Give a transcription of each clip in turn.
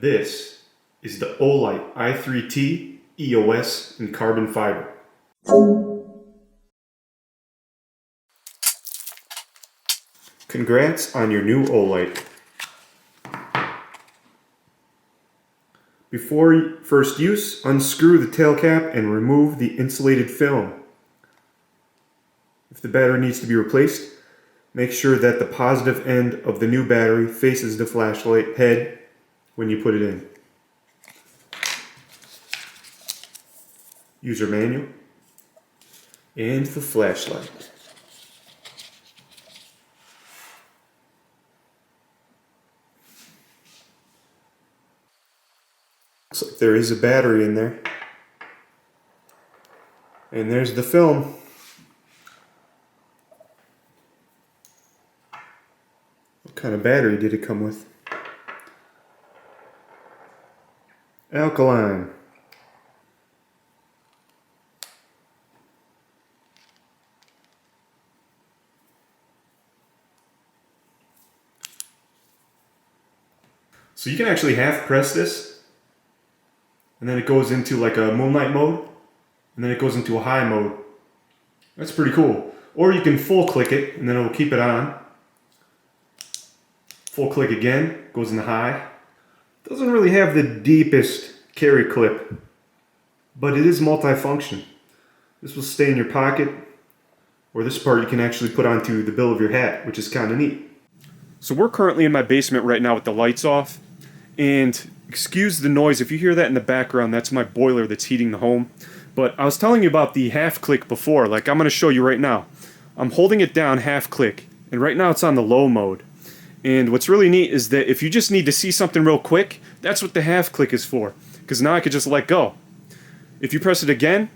This is the Olight i3T EOS in carbon fiber. Congrats on your new Olight. Before first use, unscrew the tail cap and remove the insulated film. If the battery needs to be replaced, make sure that the positive end of the new battery faces the flashlight head when you put it in. User manual and the flashlight. Looks like there is a battery in there. And there's the film. What kind of battery did it come with? Alkaline. So you can actually half press this, and then it goes into like a moonlight mode, and then it goes into a high mode. That's pretty cool. Or you can full click it, and then it will keep it on. Full click again, goes into high. Doesn't really have the deepest carry clip, but it is multifunction. This will stay in your pocket, or this part you can actually put onto the bill of your hat, which is kind of neat. So we're currently in my basement right now with the lights off, and excuse the noise if you hear that in the background. That's my boiler that's heating the home. But I was telling you about the half click before, like I'm going to show you right now. I'm holding it down half click, and right now it's on the low mode. And what's really neat is that if you just need to see something real quick, that's what the half click is for, because now I could just let go. If you press it again,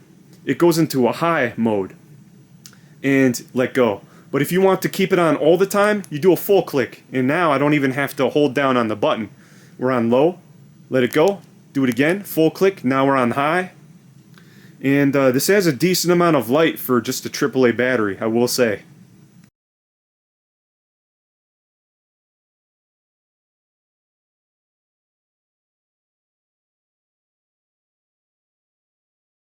it goes into a high mode and let go. But if you want to keep it on all the time, you do a full click, and now I don't even have to hold down on the button. We're on low, let it go, do it again, full click, now we're on high. And this has a decent amount of light for just a AAA battery, I will say.